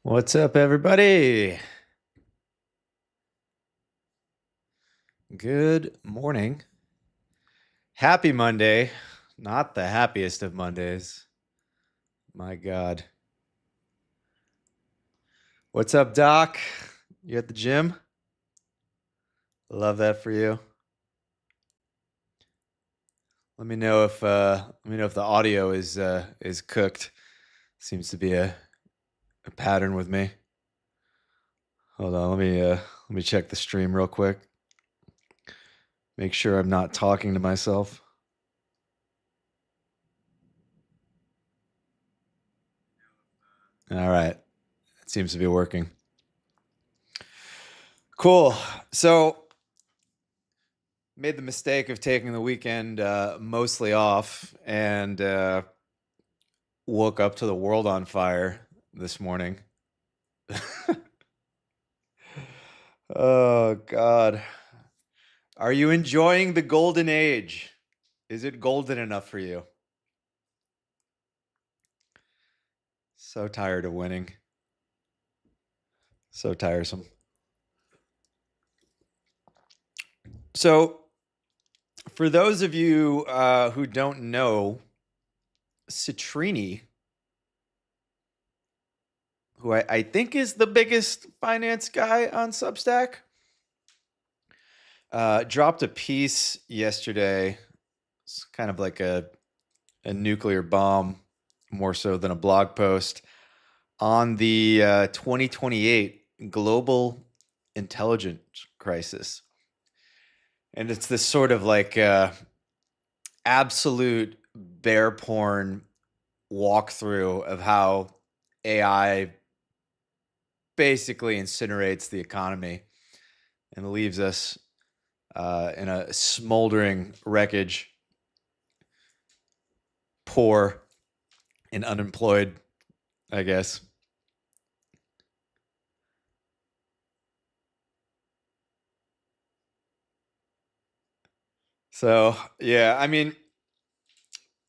What's up, everybody? Good morning. Happy Monday. Not the happiest of Mondays. My God. What's up, Doc? You at the gym? Love that for you. Let me know if the audio is cooked. Seems to be a pattern with me. Hold on, let me check the stream real quick. Make sure I'm not talking to myself. All right. It seems to be working. Cool. So, made the mistake of taking the weekend mostly off and woke up to the world on fire this morning. Oh, God. Are you enjoying the golden age? Is it golden enough for you? So tired of winning. So tiresome. So, for those of you who don't know, Citrini, who I think is the biggest finance guy on Substack, dropped a piece yesterday. It's kind of like a nuclear bomb, more so than a blog post, on the 2028 global intelligence crisis. And it's this sort of like absolute bear porn walkthrough of how AI basically incinerates the economy and leaves us in a smoldering wreckage, poor and unemployed, I guess. So, yeah, I mean,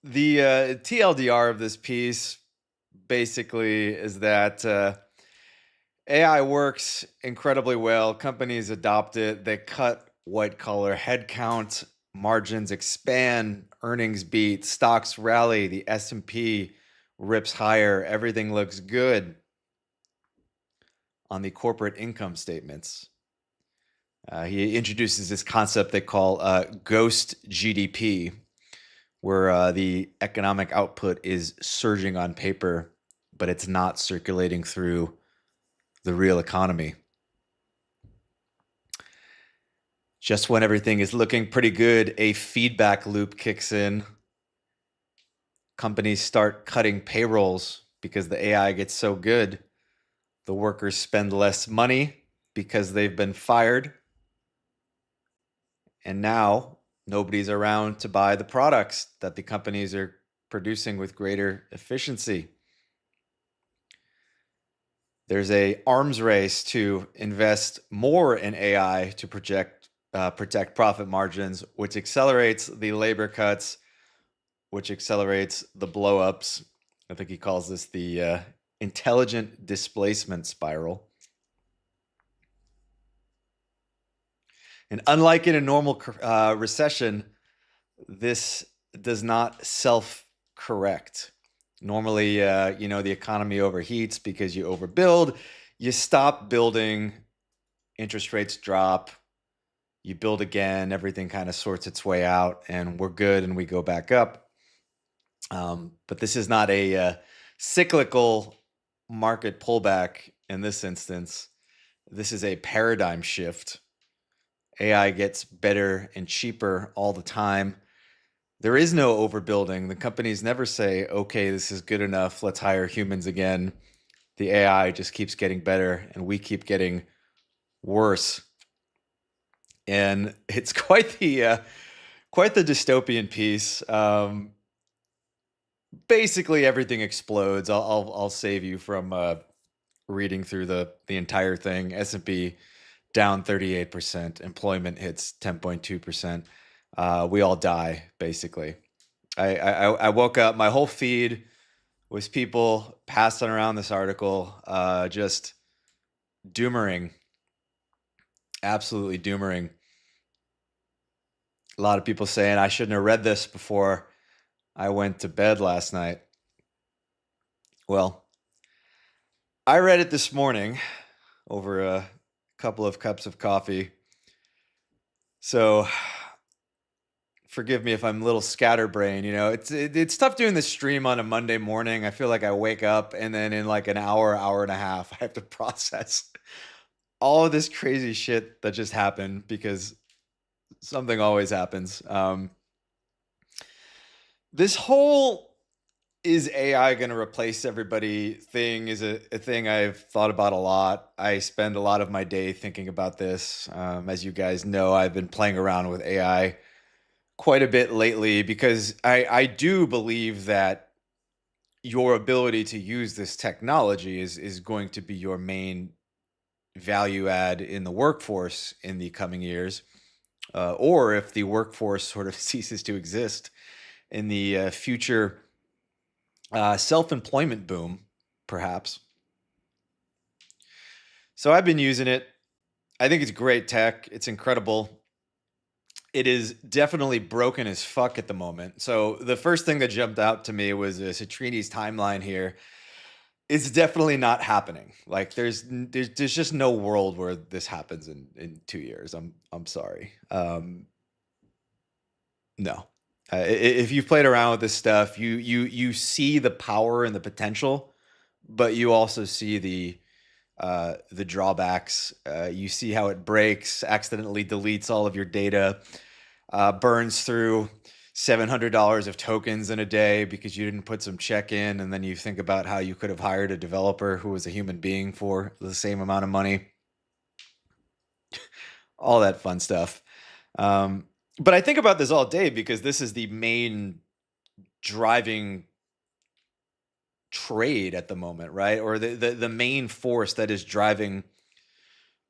the TLDR of this piece basically is that AI works incredibly well. Companies adopt it. They cut white collar headcount, margins expand, earnings beat, stocks rally, the S&P rips higher, everything looks good on the corporate income statements. He introduces this concept they call ghost GDP, where the economic output is surging on paper, but it's not circulating through the real economy. Just when everything is looking pretty good, a feedback loop kicks in. Companies start cutting payrolls because the AI gets so good. The workers spend less money because they've been fired. And now nobody's around to buy the products that the companies are producing with greater efficiency. There's a arms race to invest more in AI to protect profit margins, which accelerates the labor cuts, which accelerates the blowups. I think he calls this the intelligent displacement spiral. And unlike in a normal recession, this does not self-correct. Normally, the economy overheats because you overbuild. You stop building, interest rates drop, you build again, everything kind of sorts its way out, and we're good, and we go back up. But this is not a cyclical market pullback in this instance. This is a paradigm shift. AI gets better and cheaper all the time. There is no overbuilding. The companies never say, okay, this is good enough, let's hire humans again. The AI just keeps getting better and we keep getting worse. And it's quite the dystopian piece. Basically everything explodes. I'll save you from reading through the entire thing. S&P down 38%, employment hits 10.2%. We all die, basically. I woke up, my whole feed was people passing around this article, just doomering, absolutely doomering. A lot of people saying I shouldn't have read this before I went to bed last night. Well, I read it this morning over a couple of cups of coffee. So forgive me if I'm a little scatterbrained. It's tough doing this stream on a Monday morning. I feel like I wake up and then in like an hour and a half, I have to process all of this crazy shit that just happened because something always happens. This whole is AI going to replace everybody thing is a thing I've thought about a lot. I spend a lot of my day thinking about this. As you guys know, I've been playing around with AI quite a bit lately because I do believe that your ability to use this technology is going to be your main value add in the workforce in the coming years, or if the workforce sort of ceases to exist in the future self-employment boom, perhaps. So I've been using it. I think it's great tech. It's incredible. It is definitely broken as fuck at the moment. So the first thing that jumped out to me was Citrini's timeline here. It's definitely not happening. Like there's just no world where this happens in 2 years. I'm sorry. No. If you've played around with this stuff, you see the power and the potential, but you also see the drawbacks. You see how it breaks, accidentally deletes all of your data, burns through $700 of tokens in a day because you didn't put some check in, and then you think about how you could have hired a developer who was a human being for the same amount of money. All that fun stuff. But I think about this all day because this is the main driving trade at the moment, right? Or the main force that is driving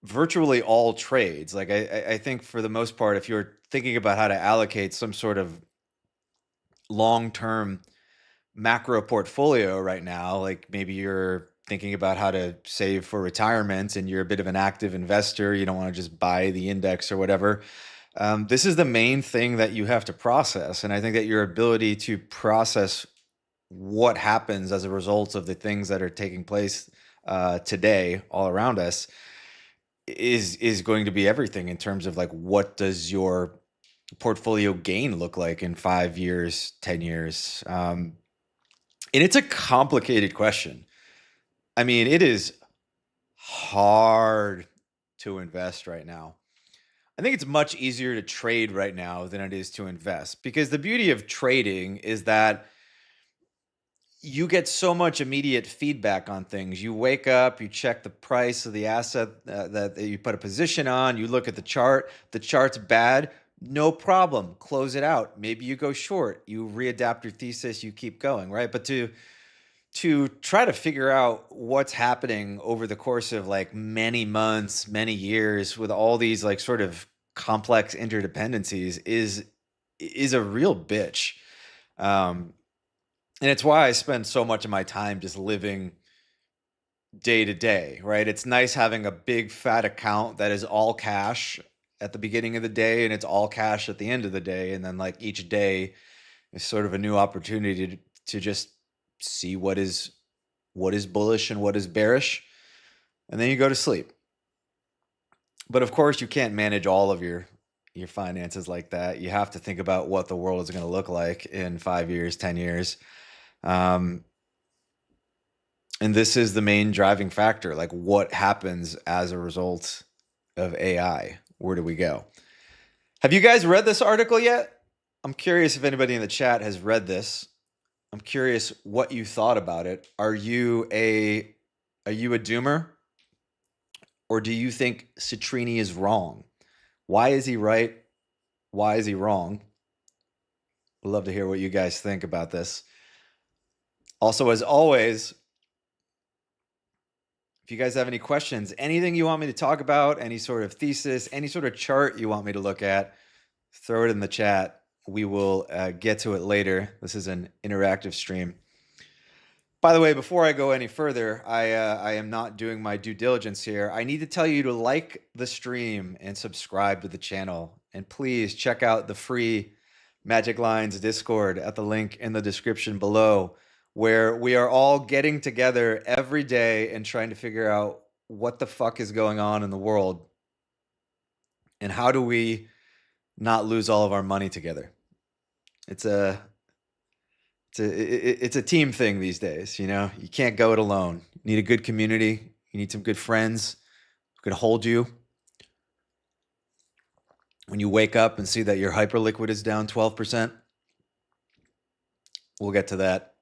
virtually all trades. Like I think for the most part, if you're thinking about how to allocate some sort of long-term macro portfolio right now, like maybe you're thinking about how to save for retirement and you're a bit of an active investor, you don't want to just buy the index or whatever. This is the main thing that you have to process. And I think that your ability to process what happens as a result of the things that are taking place today all around us is going to be everything in terms of like what does your portfolio gain look like in 5 years, 10 years? And it's a complicated question. I mean, it is hard to invest right now. I think it's much easier to trade right now than it is to invest because the beauty of trading is that you get so much immediate feedback on things. You wake up, you check the price of the asset that you put a position on, you look at the chart's bad, no problem, close it out. Maybe you go short, you readapt your thesis, you keep going, right? But to try to figure out what's happening over the course of like many months, many years with all these like sort of complex interdependencies is a real bitch. And it's why I spend so much of my time just living day to day, right? It's nice having a big fat account that is all cash at the beginning of the day and it's all cash at the end of the day. And then like each day is sort of a new opportunity to just see what is bullish and what is bearish. And then you go to sleep. But of course you can't manage all of your finances like that. You have to think about what the world is going to look like in 5 years, 10 years. And this is the main driving factor, like what happens as a result of AI? Where do we go? Have you guys read this article yet? I'm curious if anybody in the chat has read this. I'm curious what you thought about it. Are you a doomer? Or do you think Citrini is wrong? Why is he right? Why is he wrong? I'd love to hear what you guys think about this. Also, as always, if you guys have any questions, anything you want me to talk about, any sort of thesis, any sort of chart you want me to look at, throw it in the chat. We will get to it later. This is an interactive stream. By the way, before I go any further, I am not doing my due diligence here. I need to tell you to like the stream and subscribe to the channel. And please check out the free Magic Lines Discord at the link in the description below, where we are all getting together every day and trying to figure out what the fuck is going on in the world and how do we not lose all of our money together. It's a it's a team thing these days, you know? You can't go it alone. You need a good community. You need some good friends who can hold you. When you wake up and see that your hyperliquid is down 12%, we'll get to that.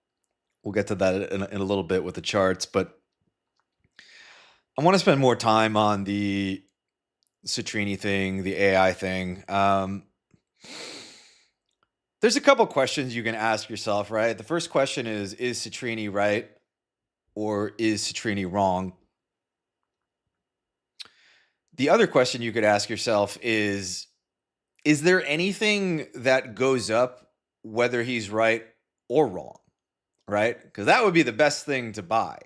We'll get to that in a little bit with the charts, but I want to spend more time on the Citrini thing, the AI thing. There's a couple questions you can ask yourself, right? The first question is Citrini right or is Citrini wrong? The other question you could ask yourself is there anything that goes up whether he's right or wrong, right? Because that would be the best thing to buy.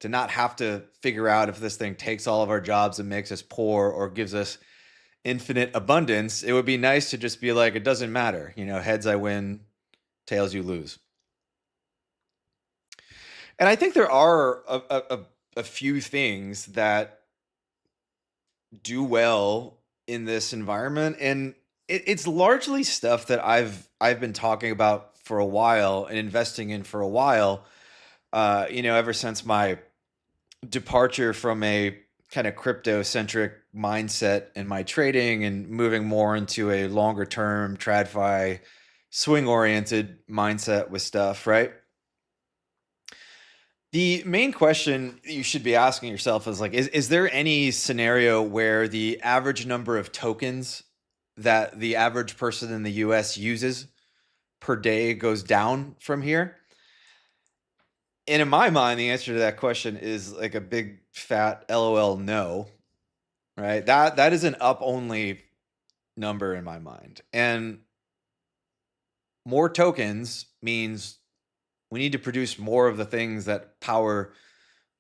To not have to figure out if this thing takes all of our jobs and makes us poor or gives us infinite abundance. It would be nice to just be like, it doesn't matter. You know, heads I win, tails you lose. And I think there are a few things that do well in this environment, and it's largely stuff that I've been talking about for a while and investing in for a while. You know, ever since my departure from a kind of crypto-centric mindset in my trading and moving more into a longer term TradFi swing-oriented mindset with stuff, right? The main question you should be asking yourself is like, is there any scenario where the average number of tokens that the average person in the US uses per day goes down from here? And in my mind, the answer to that question is like a big fat LOL no, right? That is an up only number in my mind. And more tokens means we need to produce more of the things that power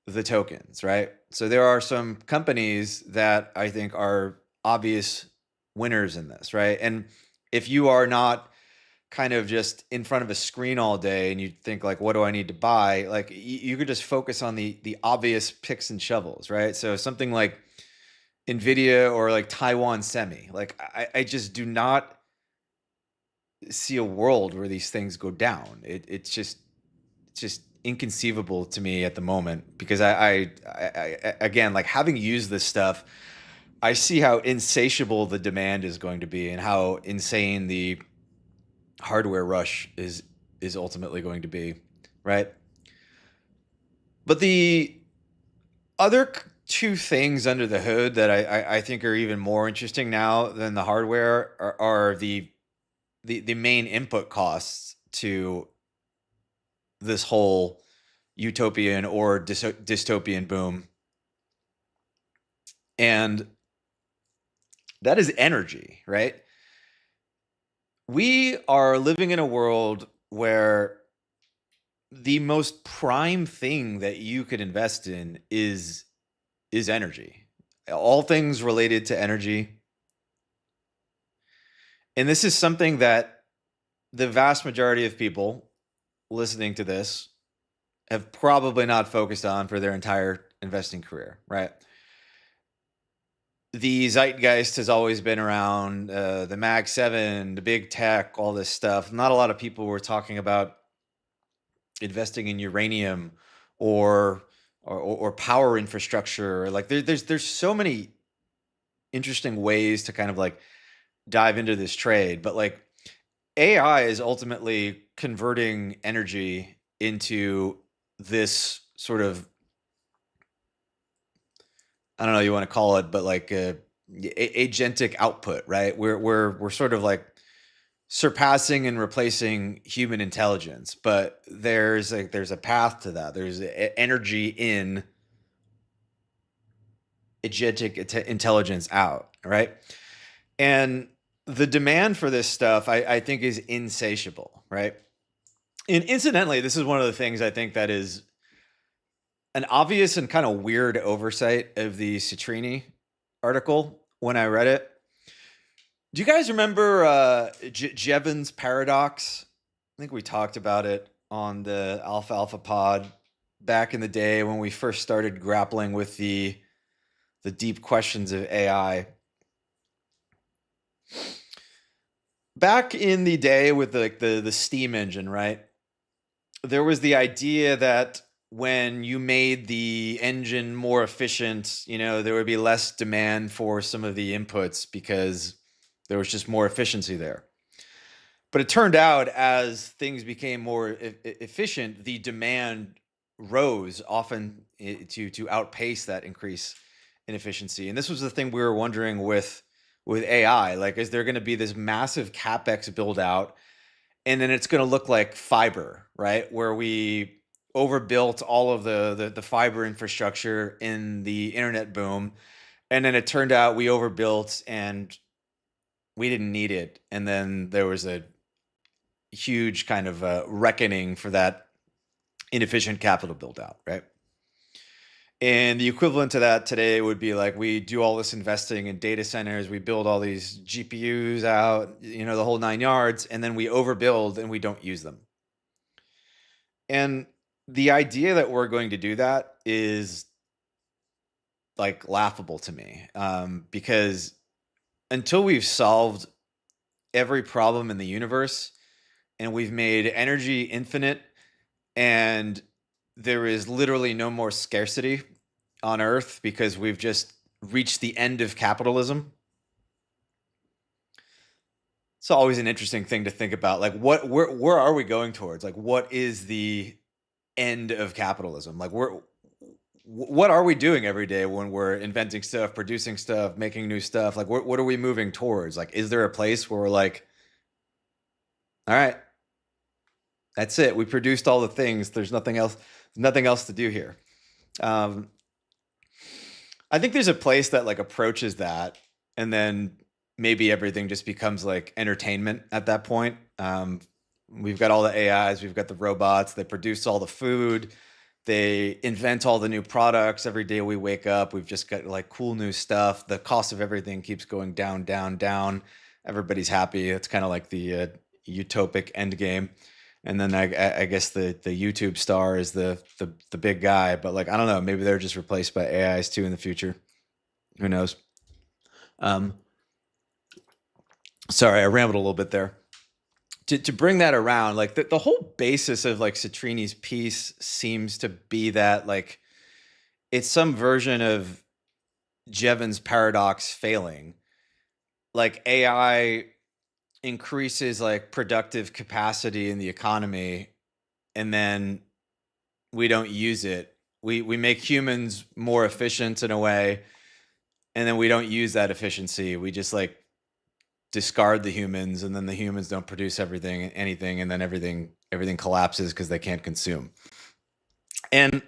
the tokens, right? So there are some companies that I think are obvious winners in this, right? And if you are not kind of just in front of a screen all day and you think like, what do I need to buy? Like you could just focus on the obvious picks and shovels, right? So something like NVIDIA or like Taiwan Semi, like I just do not see a world where these things go down. It's just inconceivable to me at the moment because I again, like having used this stuff, I see how insatiable the demand is going to be and how insane the hardware rush is ultimately going to be, right? But the other two things under the hood that I think are even more interesting now than the hardware are the main input costs to this whole utopian or dystopian boom. And that is energy, right? We are living in a world where the most prime thing that you could invest in is energy. All things related to energy. And this is something that the vast majority of people listening to this have probably not focused on for their entire investing career, right? The zeitgeist has always been around the Mag 7, the big tech, all this stuff. Not a lot of people were talking about investing in uranium or power infrastructure. Like there's so many interesting ways to kind of like dive into this trade, but like AI is ultimately converting energy into this sort of, I don't know what you want to call it, but like agentic output, right? We're sort of like surpassing and replacing human intelligence, but there's a path to that. There's energy in agentic intelligence out, right? And the demand for this stuff, I think, is insatiable, right? And incidentally, this is one of the things I think that is an obvious and kind of weird oversight of the Citrini article when I read it. Do you guys remember Jevons paradox? I think we talked about it on the Alpha Alpha Pod back in the day when we first started grappling with the deep questions of AI. Back in the day with the steam engine, right? There was the idea that when you made the engine more efficient, there would be less demand for some of the inputs because there was just more efficiency there. But it turned out as things became more efficient, the demand rose often to outpace that increase in efficiency. And this was the thing we were wondering with AI. Like, is there going to be this massive capex build out, and then it's going to look like fiber, right? Where we overbuilt all of the fiber infrastructure in the internet boom, and then it turned out we overbuilt and we didn't need it, and then there was a huge kind of reckoning for that inefficient capital build out, right? And the equivalent to that today would be like we do all this investing in data centers, we build all these GPUs out, the whole 9 yards, and then we overbuild and we don't use them. And the idea that we're going to do that is like laughable to me, because until we've solved every problem in the universe and we've made energy infinite and there is literally no more scarcity on Earth because we've just reached the end of capitalism. It's always an interesting thing to think about. Like, where are we going towards? Like, what is the end of capitalism? Like, what are we doing every day when we're inventing stuff, producing stuff, making new stuff? Like, what are we moving towards? Like, is there a place where we're like, all right, that's it. We produced all the things. There's nothing else to do here. I think there's a place that like approaches that, and then maybe everything just becomes like entertainment at that point. We've got all the AIs, we've got the robots, they produce all the food, they invent all the new products. Every day we wake up, we've just got like cool new stuff. The cost of everything keeps going down, down, down. Everybody's happy. It's kind of like the utopic end game. And then I guess the YouTube star is the big guy, but like I don't know, maybe they're just replaced by AIs too in the future. Who knows? Sorry, I rambled a little bit there. To bring that around, like the whole basis of like Citrini's piece seems to be that like it's some version of Jevons paradox failing. Like AI increases like productive capacity in the economy, and then we don't use it. We make humans more efficient in a way, and then we don't use that efficiency. We just like discard the humans, and then the humans don't produce anything, and then everything collapses because they can't consume. And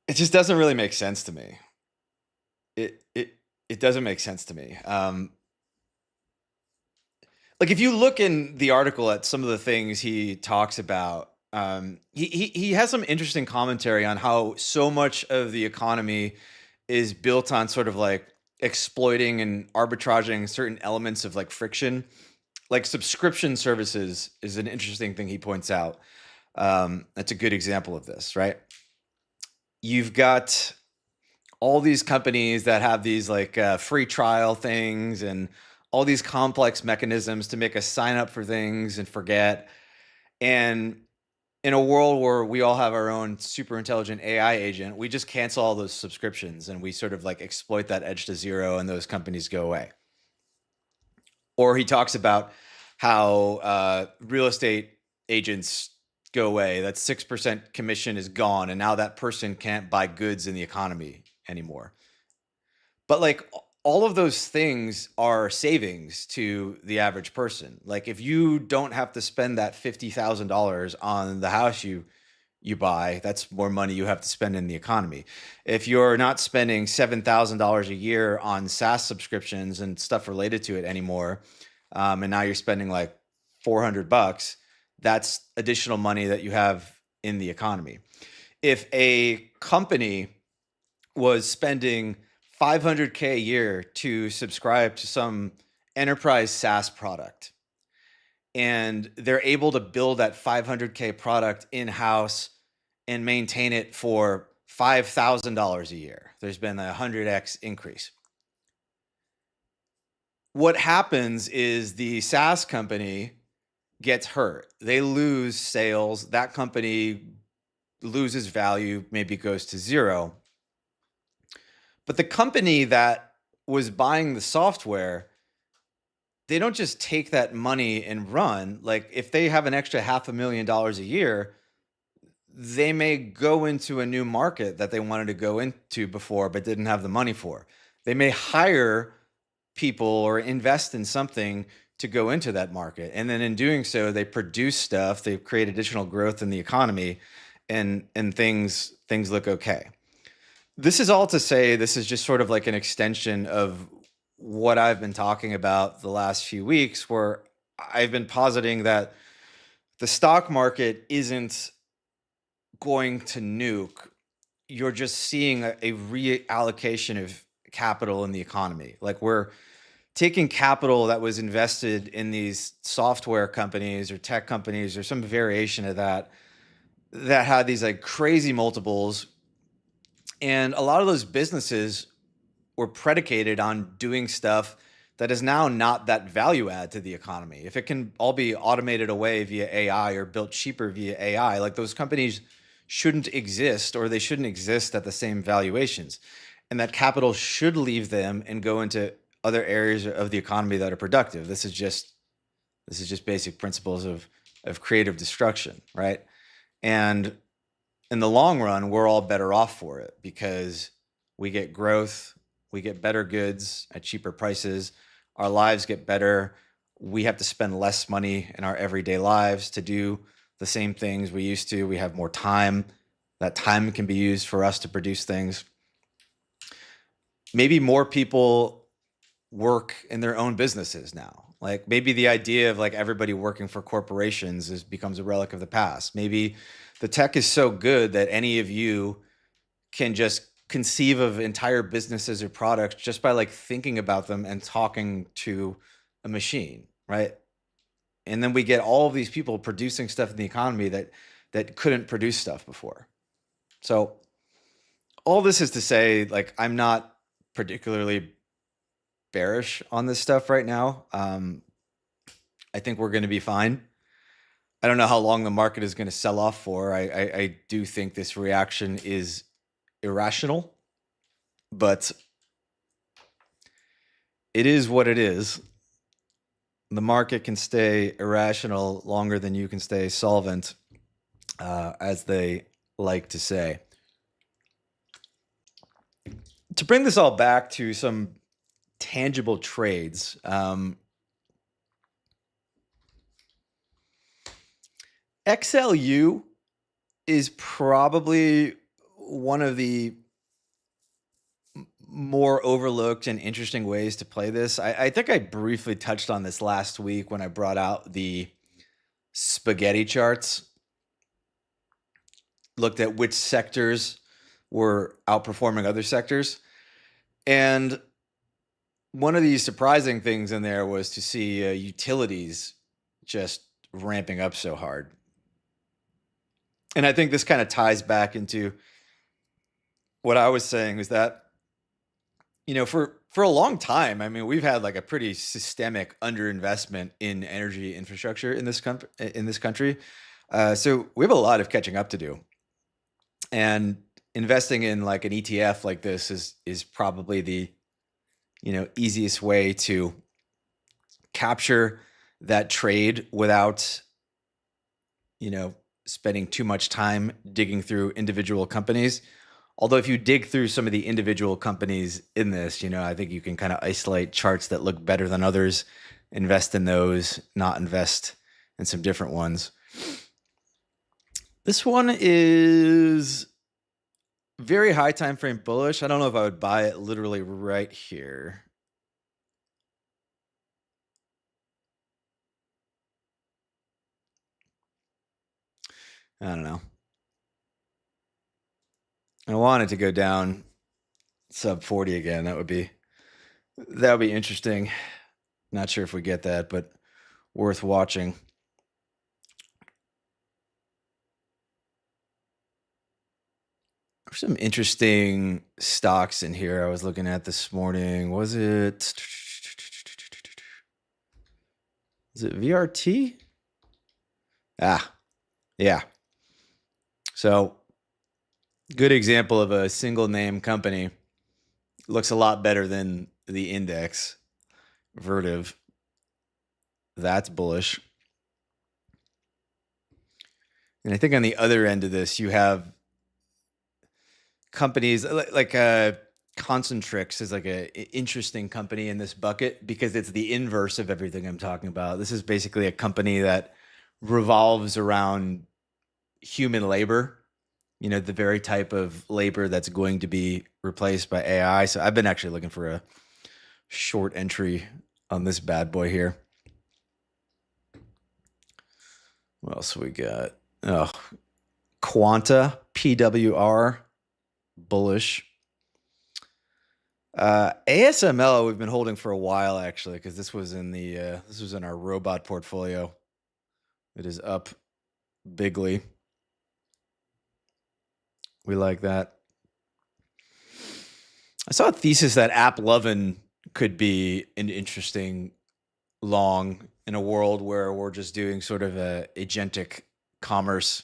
it just doesn't really make sense to me. It doesn't make sense to me. Like if you look in the article at some of the things he talks about, he has some interesting commentary on how so much of the economy is built on sort of like exploiting and arbitraging certain elements of like friction. Like subscription services is an interesting thing he points out. That's a good example of this, right? You've got all these companies that have these like free trial things and all these complex mechanisms to make us sign up for things and forget. And in a world where we all have our own super intelligent AI agent, we just cancel all those subscriptions and we sort of like exploit that edge to zero, and those companies go away. Or he talks about how real estate agents go away. That 6% commission is gone, and now that person can't buy goods in the economy anymore. But like all of those things are savings to the average person. Like if you don't have to spend that $50,000 on the house you buy, that's more money you have to spend in the economy. If you're not spending $7,000 a year on SaaS subscriptions and stuff related to it anymore, and now you're spending like $400, that's additional money that you have in the economy. If a company was spending 500K a year to subscribe to some enterprise SaaS product, and they're able to build that 500K product in-house and maintain it for $5,000 a year, there's been a 100x increase. What happens is the SaaS company gets hurt. They lose sales. That company loses value, maybe goes to zero. But the company that was buying the software, they don't just take that money and run. Like if they have an extra $500,000 a year, they may go into a new market that they wanted to go into before but didn't have the money for. They may hire people or invest in something to go into that market. And then in doing so, they produce stuff, they create additional growth in the economy, and things look okay. This is all to say, this is just sort of like an extension of what I've been talking about the last few weeks, where I've been positing that the stock market isn't going to nuke. You're just seeing a reallocation of capital in the economy. Like we're taking capital that was invested in these software companies or tech companies or some variation of that had these like crazy multiples. And a lot of those businesses were predicated on doing stuff that is now not that value add to the economy. If it can all be automated away via AI or built cheaper via AI, like those companies shouldn't exist, or they shouldn't exist at the same valuations. And that capital should leave them and go into other areas of the economy that are productive. This is just basic principles of creative destruction, right? And in the long run, we're all better off for it because we get growth, we get better goods at cheaper prices, our lives get better. We have to spend less money in our everyday lives to do the same things we used to. We have more time. That time can be used for us to produce things. Maybe more people work in their own businesses now. Like maybe the idea of like everybody working for corporations becomes a relic of the past. Maybe the tech is so good that any of you can just conceive of entire businesses or products just by like thinking about them and talking to a machine, right? And then we get all of these people producing stuff in the economy that couldn't produce stuff before. So all this is to say, like, I'm not particularly bearish on this stuff right now. I think we're going to be fine. I don't know how long the market is going to sell off for. I do think this reaction is irrational, but it is what it is. The market can stay irrational longer than you can stay solvent, as they like to say. To bring this all back to some tangible trades, XLU is probably one of the more overlooked and interesting ways to play this. I think I briefly touched on this last week when I brought out the spaghetti charts, looked at which sectors were outperforming other sectors. And one of the surprising things in there was to see utilities just ramping up so hard. And I think this kind of ties back into what I was saying, is that, you know, for a long time, I mean, we've had like a pretty systemic underinvestment in energy infrastructure in this country. So we have a lot of catching up to do. And investing in like an ETF like this is probably the, you know, easiest way to capture that trade without, you know, spending too much time digging through individual companies. Although if you dig through some of the individual companies in this, you know, I think you can kind of isolate charts that look better than others, invest in those, not invest in some different ones. This one is very high time frame bullish. I don't know if I would buy it literally right here. I don't know. I want it to go down sub 40 again. That would be interesting. Not sure if we get that, but worth watching. There's some interesting stocks in here I was looking at this morning. Was it VRT? Yeah. So, good example of a single name company. Looks a lot better than the index. Vertiv. That's bullish. And I think on the other end of this, you have companies like Concentrix is like a interesting company in this bucket because it's the inverse of everything I'm talking about. This is basically a company that revolves around human labor, the very type of labor that's going to be replaced by AI. So I've been actually looking for a short entry on this bad boy here. What else we got? Oh, Quanta, PWR, bullish. ASML we've been holding for a while actually, because this was in our robot portfolio. It is up bigly. We like that. I saw a thesis that AppLovin could be an interesting long in a world where we're just doing sort of a agentic commerce.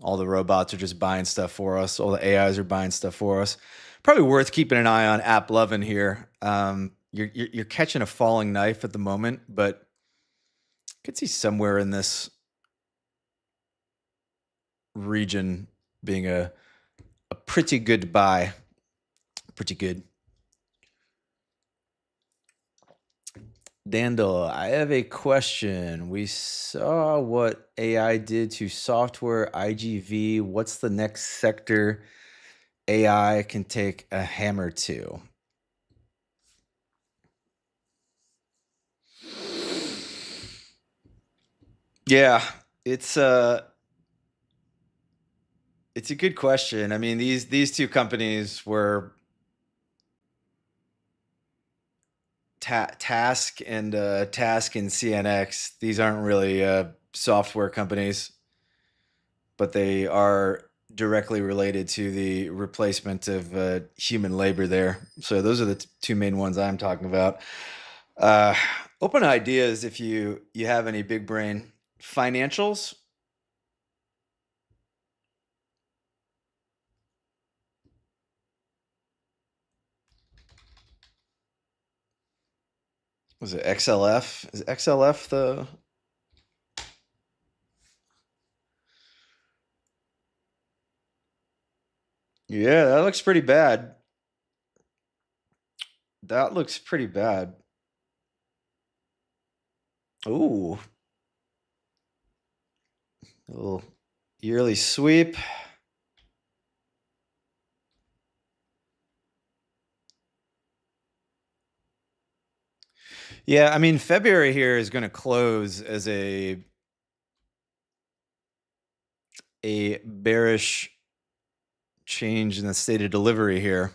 All the robots are just buying stuff for us. All the AIs are buying stuff for us. Probably worth keeping an eye on AppLovin here. You're catching a falling knife at the moment, but could see somewhere in this region being a pretty good buy. Pretty good. Dandel, I have a question. We saw what AI did to software IGV. What's the next sector AI can take a hammer to? Yeah, it's a good question. I mean, these two companies were Task and CNX. These aren't really software companies, but they are directly related to the replacement of human labor there. So those are the two main ones I'm talking about. Open ideas if you have any big brain. Financials. Was it XLF? Is XLF the... Yeah, that looks pretty bad. That looks pretty bad. Ooh. A little yearly sweep. Yeah, I mean, February here is going to close as a bearish change in the state of delivery here.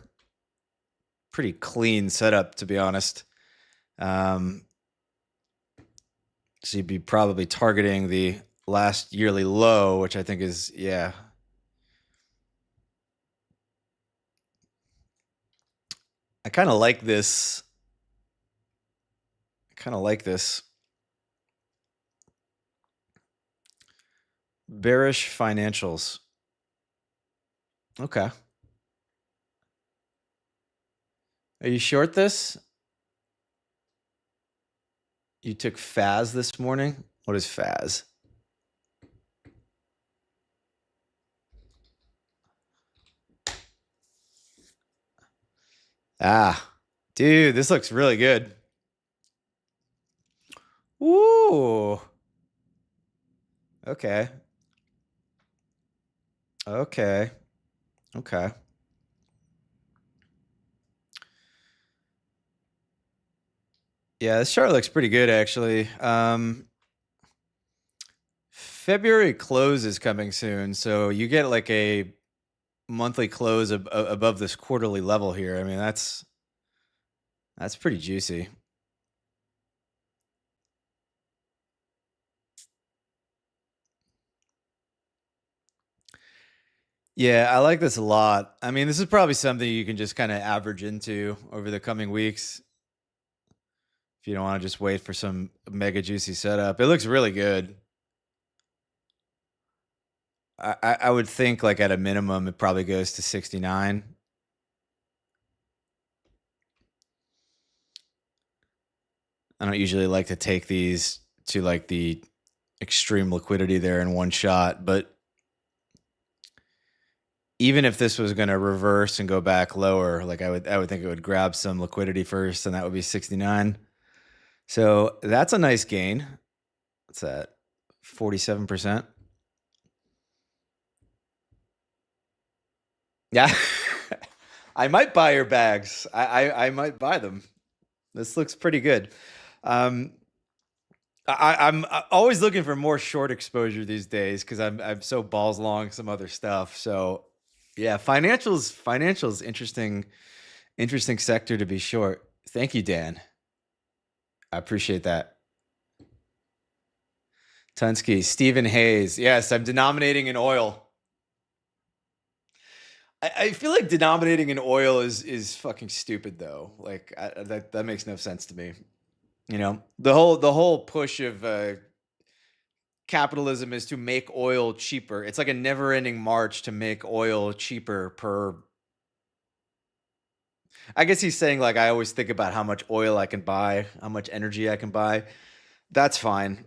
Pretty clean setup, to be honest. So you'd be probably targeting the last yearly low, which I think is, yeah. I kind of like this. Bearish financials. Okay. Are you short this? You took FAS this morning? What is FAS? Dude, this looks really good. Ooh. Okay. Okay. Yeah, this chart looks pretty good actually. February close is coming soon, so you get like a monthly close above this quarterly level here. I mean, that's pretty juicy. Yeah, I like this a lot. I mean, this is probably something you can just kind of average into over the coming weeks if you don't want to just wait for some mega juicy setup. It looks really good. I would think like at a minimum it probably goes to 69. I don't usually like to take these to like the extreme liquidity there in one shot, but even if this was going to reverse and go back lower, like I would think it would grab some liquidity first, and that would be 69. So that's a nice gain. What's that? 47%. Yeah. I might buy your bags. I might buy them. This looks pretty good. Um, I'm always looking for more short exposure these days because I'm so balls long some other stuff. So yeah, financials interesting sector to be short. Thank you, Dan. I appreciate that. Tunsky, Stephen Hayes. Yes, I'm denominating in oil. I feel like denominating in oil is fucking stupid though. Like that makes no sense to me. You know, the whole push of capitalism is to make oil cheaper. It's like a never-ending march to make oil cheaper per. I guess he's saying like I always think about how much oil I can buy, how much energy I can buy. That's fine.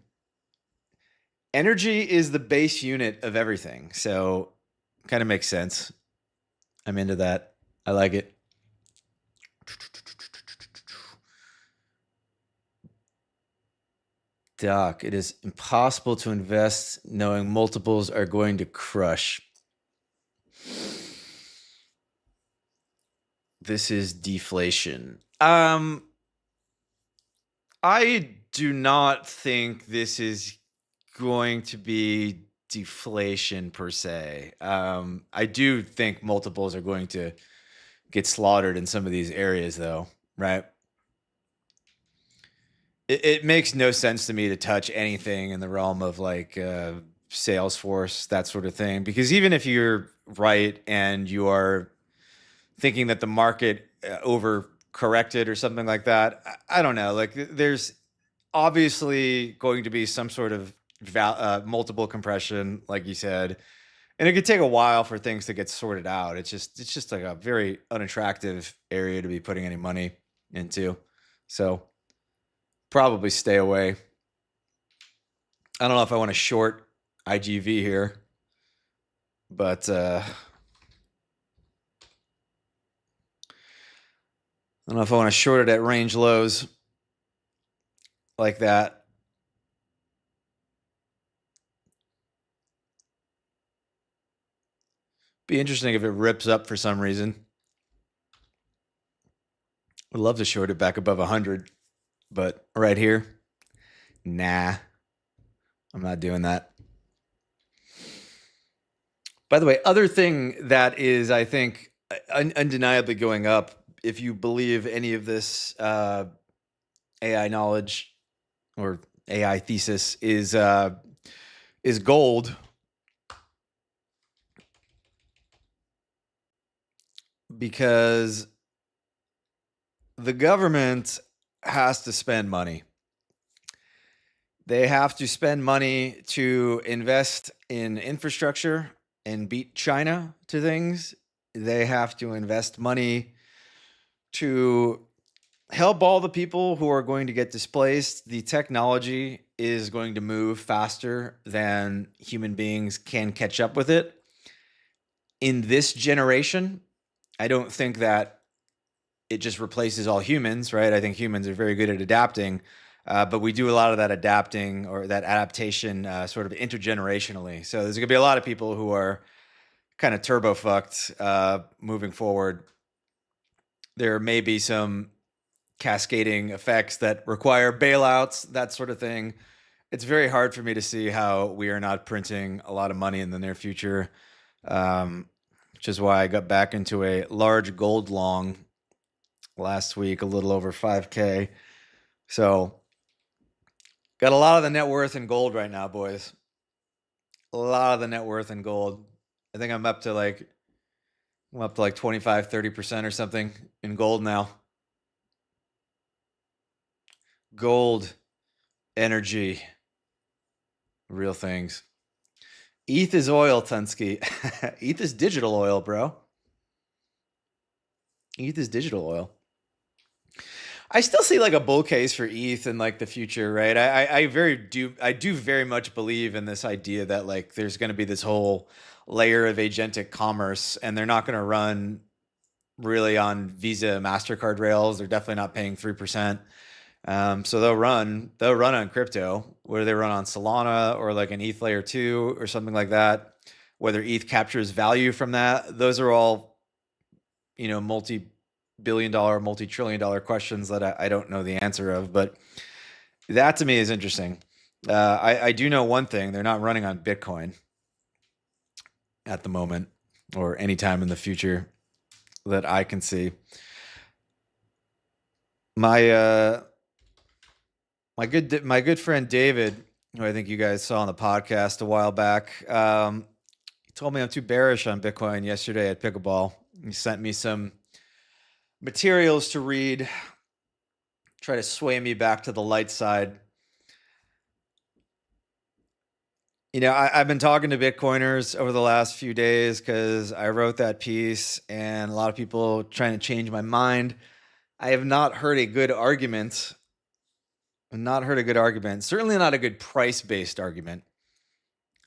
Energy is the base unit of everything, so kind of makes sense. I'm into that. I like it. Doc, it is impossible to invest knowing multiples are going to crush. This is deflation. I do not think this is going to be deflation per se. I do think multiples are going to get slaughtered in some of these areas, though, right? It makes no sense to me to touch anything in the realm of like Salesforce, that sort of thing, because even if you're right and you are thinking that the market over corrected or something like that, I don't know. Like there's obviously going to be some sort of multiple compression, like you said, and it could take a while for things to get sorted out. It's just like a very unattractive area to be putting any money into. So probably stay away. I don't know if I want to short IGV here, but I don't know if I want to short it at range lows like that. Be interesting if it rips up for some reason. Would love to short it back above 100, but right here, nah, I'm not doing that. By the way, other thing that is, I think, undeniably going up, if you believe any of this AI knowledge or AI thesis, is gold. Because the government has to spend money. They have to spend money to invest in infrastructure and beat China to things. They have to invest money to help all the people who are going to get displaced. The technology is going to move faster than human beings can catch up with it. In this generation, I don't think that it just replaces all humans, right? I think humans are very good at adapting, but we do a lot of that adapting or that adaptation sort of intergenerationally. So there's going to be a lot of people who are kind of turbo fucked moving forward. There may be some cascading effects that require bailouts, that sort of thing. it's very hard for me to see how we are not printing a lot of money in the near future, um, which is why I got back into a large gold long last week, a little over 5K. So got a lot of the net worth in gold right now, boys. A lot of the net worth in gold. I think I'm up to like 25, 30% or something in gold now. Gold, energy, real things. ETH is oil, Tunsky. ETH is digital oil, bro. ETH is digital oil. I still see like a bull case for ETH in like the future, right? I do very much believe in this idea that like there's going to be this whole layer of agentic commerce, and they're not going to run really on Visa, MasterCard rails. They're definitely not paying 3%. So they'll run on crypto, whether they run on Solana or like an ETH layer 2 or something like that. Whether ETH captures value from that, those are all, multi-billion-dollar, multi-trillion-dollar questions that I don't know the answer of. But that to me is interesting. I do know one thing: they're not running on Bitcoin at the moment or anytime in the future that I can see. My my good friend David, who I think you guys saw on the podcast a while back, he told me I'm too bearish on Bitcoin yesterday at Pickleball. He sent me some materials to read, try to sway me back to the light side. I've been talking to Bitcoiners over the last few days because I wrote that piece, and a lot of people trying to change my mind. I have not heard a good argument. Not heard a good argument. Certainly not a good price-based argument.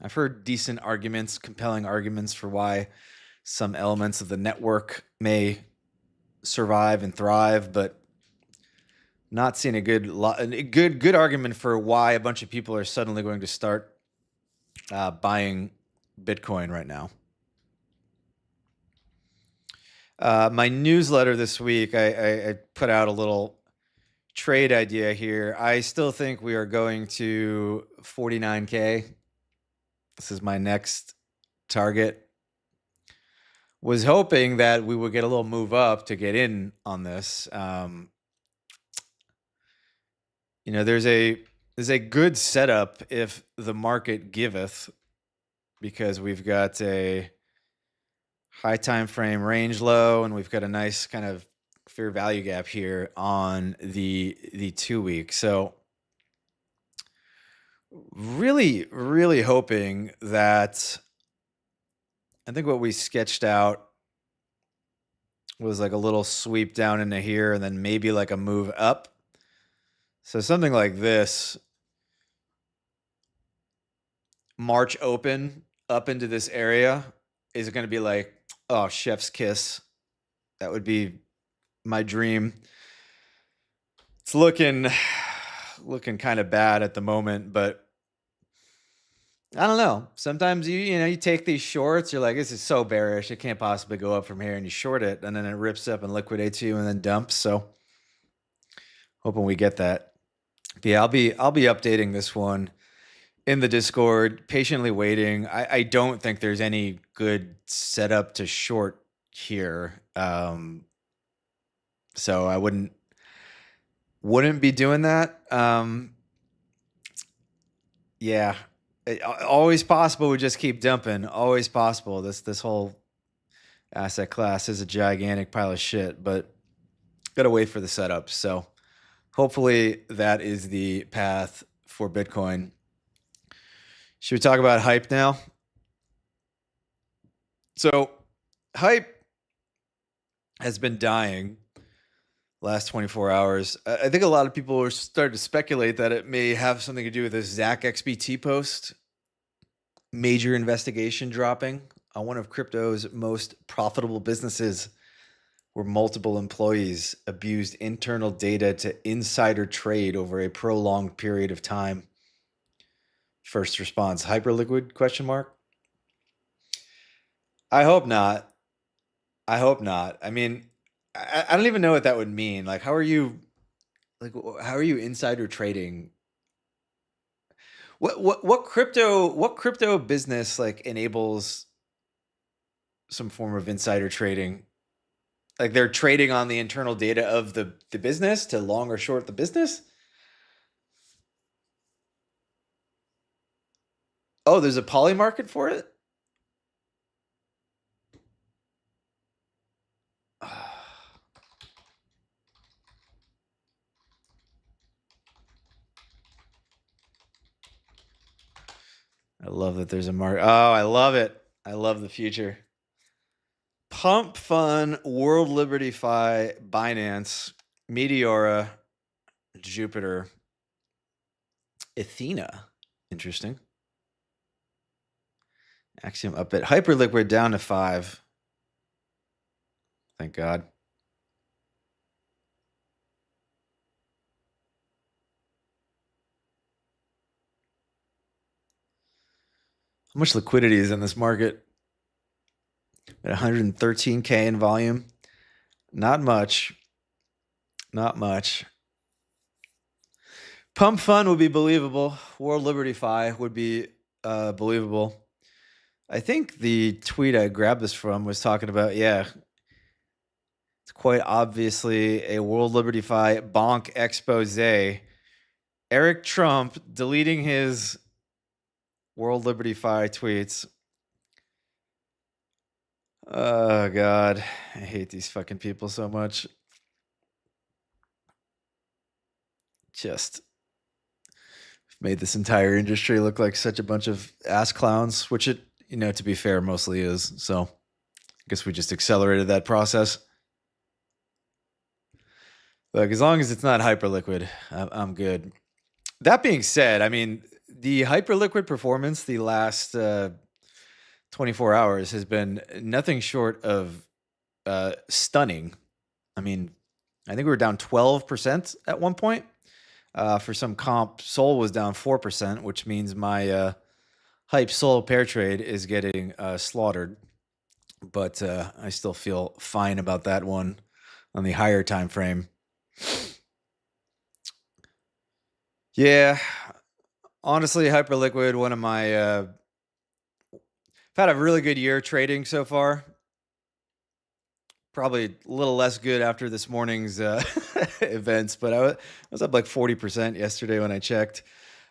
I've heard decent arguments, compelling arguments for why some elements of the network may survive and thrive, but not seeing a good argument for why a bunch of people are suddenly going to start buying Bitcoin right now. My newsletter this week, I put out a little trade idea here. I still think we are going to 49K. This is my next target. Was hoping that we would get a little move up to get in on this. There's a good setup if the market giveth, because we've got a high time frame range low, and we've got a nice kind of fair value gap here on the 2 week. So really, really hoping that, I think what we sketched out was like a little sweep down into here and then maybe like a move up. So something like this, March open up into this area, is going to be like, oh, chef's kiss. That would be my dream. It's looking kind of bad at the moment, but I don't know. Sometimes you take these shorts, you're like, this is so bearish, it can't possibly go up from here, and you short it, and then it rips up and liquidates you and then dumps. So hoping we get that. But yeah, I'll be updating this one in the Discord, patiently waiting. I don't think there's any good setup to short here. So I wouldn't be doing that. Yeah. Always possible we just keep dumping. Always possible. This whole asset class is a gigantic pile of shit, but gotta wait for the setup. So hopefully that is the path for Bitcoin. Should we talk about hype now? So hype has been dying last 24 hours. I think a lot of people are starting to speculate that it may have something to do with this Zach XBT post. Major investigation dropping on one of crypto's most profitable businesses, where multiple employees abused internal data to insider trade over a prolonged period of time. First response: hyperliquid question mark. I hope not. I mean, I don't even know what that would mean. Like, how are you insider trading? What crypto business like enables some form of insider trading? Like they're trading on the internal data of the business to long or short the business? Oh, there's a poly market for it? I love that there's a market. Oh, I love it. I love the future. Pump Fun, World Liberty Fi, Binance, Meteora, Jupiter, Athena. Interesting. Axiom up at Hyperliquid down to 5. Thank God. How much liquidity is in this market? At 113K in volume. Not much. Not much. Pump Fun would be believable. World Liberty Fi would be believable. I think the tweet I grabbed this from was talking about, yeah, it's quite obviously a World Liberty Fi bonk expose. Eric Trump deleting his World Liberty Fi tweets. Oh, God. I hate these fucking people so much. Just made this entire industry look like such a bunch of ass clowns, which it, to be fair, mostly is. So I guess we just accelerated that process. Look, as long as it's not hyperliquid, I'm good. That being said, I mean, the hyperliquid performance the last 24 hours has been nothing short of stunning. I mean, I think we were down 12% at one point. For some comp, Sol was down 4%, which means my hype Sol pair trade is getting slaughtered. But I still feel fine about that one on the higher time frame. Yeah, honestly, hyperliquid, one of my I've had a really good year trading so far. Probably a little less good after this morning's events, but I was up like 40% yesterday when I checked.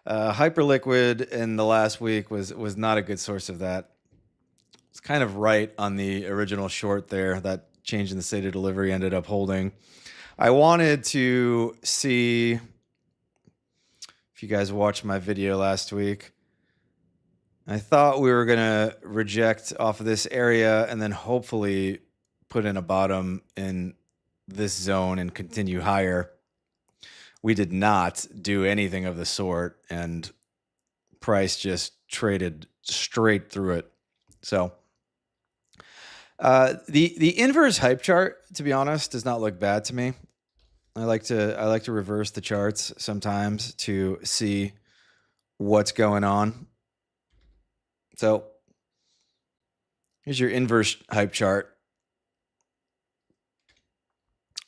Hyperliquid in the last week was not a good source of that. It's kind of right on the original short there. That change in the state of delivery ended up holding. I wanted to see if you guys watched my video last week. I thought we were going to reject off of this area and then hopefully put in a bottom in this zone and continue higher. We did not do anything of the sort, and price just traded straight through it. So the inverse hype chart, to be honest, does not look bad to me. I like to reverse the charts sometimes to see what's going on. So here's your inverse hype chart.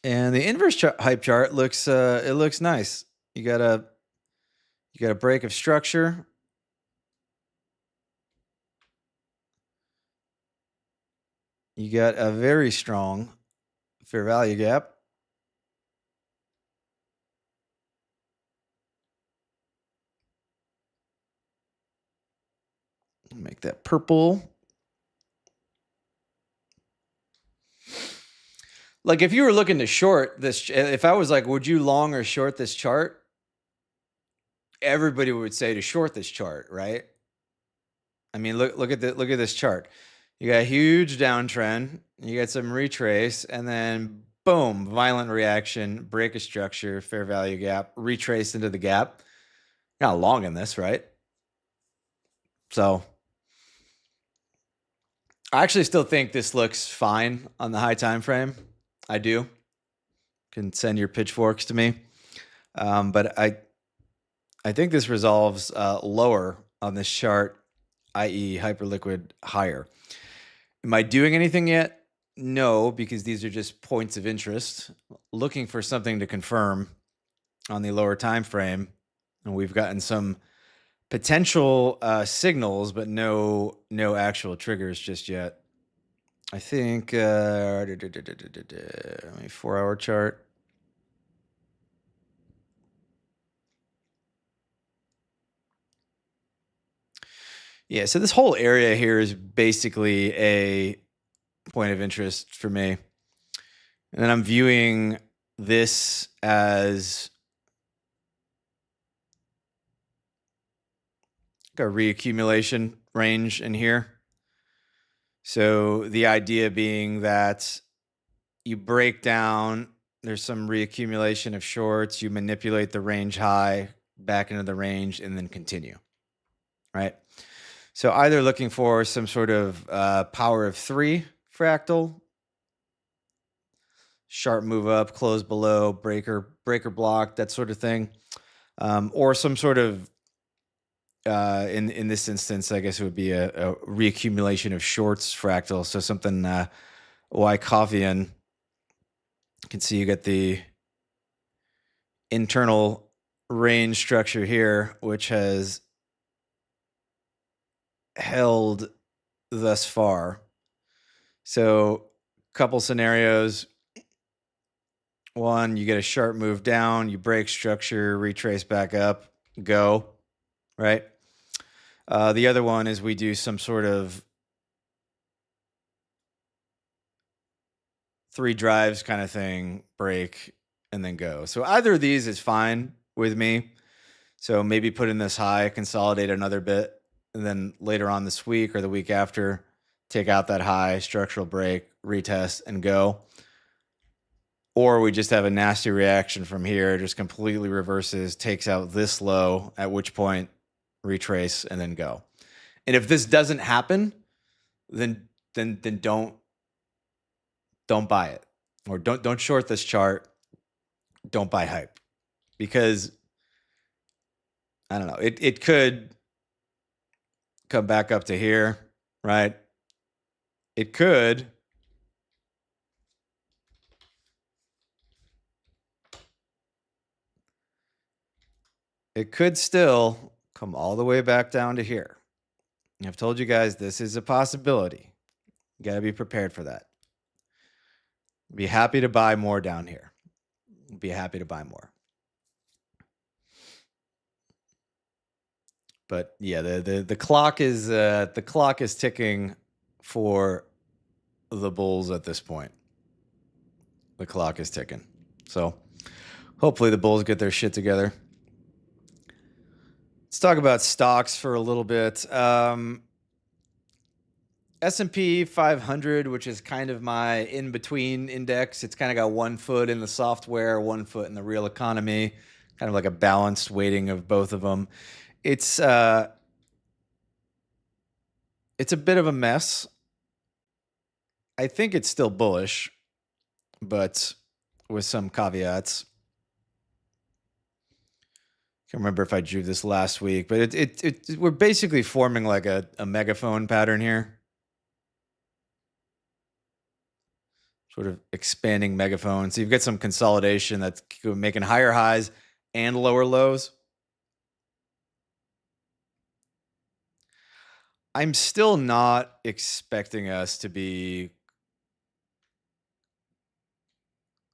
And the inverse hype chart looks it looks nice. You got a break of structure. You got a very strong fair value gap. Make that purple. Like if you were looking to short this, if I was like, would you long or short this chart? Everybody would say to short this chart, right? I mean, look at this chart. You got a huge downtrend, you got some retrace, and then boom, violent reaction, break of structure, fair value gap, retrace into the gap. You're not long in this, right? So I actually still think this looks fine on the high time frame. I do. You can send your pitchforks to me. But I think this resolves lower on this chart, i.e. hyperliquid higher. Am I doing anything yet? No, because these are just points of interest. Looking for something to confirm on the lower time frame. And we've gotten some potential signals, but no actual triggers just yet. I think 4-hour chart. Yeah, so this whole area here is basically a point of interest for me. And then I'm viewing this as a reaccumulation range in here. So the idea being that you break down, there's some reaccumulation of shorts, you manipulate the range high back into the range and then continue, right? So either looking for some sort of power of 3 fractal, sharp move up, close below, breaker block, that sort of thing, or some sort of in this instance, I guess it would be a reaccumulation of shorts fractal. So something Wyckovian. You can see you get the internal range structure here, which has held thus far. So a couple scenarios. One, you get a sharp move down, you break structure, retrace back up, go, right? The other one is we do some sort of 3 drives kind of thing, break, and then go. So either of these is fine with me. So maybe put in this high, consolidate another bit, and then later on this week or the week after, take out that high, structural break, retest, and go. Or we just have a nasty reaction from here, just completely reverses, takes out this low, at which point retrace and then go. And if this doesn't happen, then don't buy it, or don't short this chart. Don't buy hype, because I don't know, it could come back up to here, right? It could still come all the way back down to here. I've told you guys this is a possibility. You got to be prepared for that. Be happy to buy more down here. Be happy to buy more. But yeah, the clock is ticking for the bulls at this point. The clock is ticking. So hopefully the bulls get their shit together. Let's talk about stocks for a little bit. S&P 500, which is kind of my in-between index. It's kind of got 1 foot in the software, 1 foot in the real economy, kind of like a balanced weighting of both of them. It's a bit of a mess. I think it's still bullish, but with some caveats. Can't remember if I drew this last week, but we're basically forming like a megaphone pattern here. Sort of expanding megaphone. So you've got some consolidation that's making higher highs and lower lows. I'm still not expecting us to be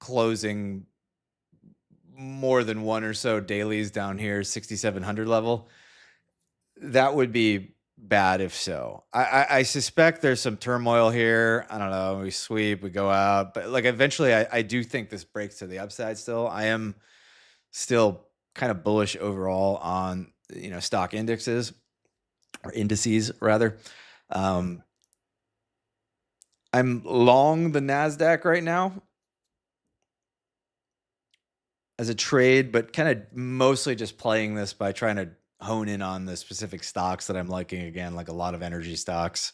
closing more than 1 or so dailies down here, 6,700 level. That would be bad if so. I suspect there's some turmoil here. I don't know. We sweep, we go out, but like eventually I do think this breaks to the upside still. I am still kind of bullish overall on, stock indexes, or indices rather. I'm long the NASDAQ right now as a trade, but kind of mostly just playing this by trying to hone in on the specific stocks that I'm liking again, like a lot of energy stocks.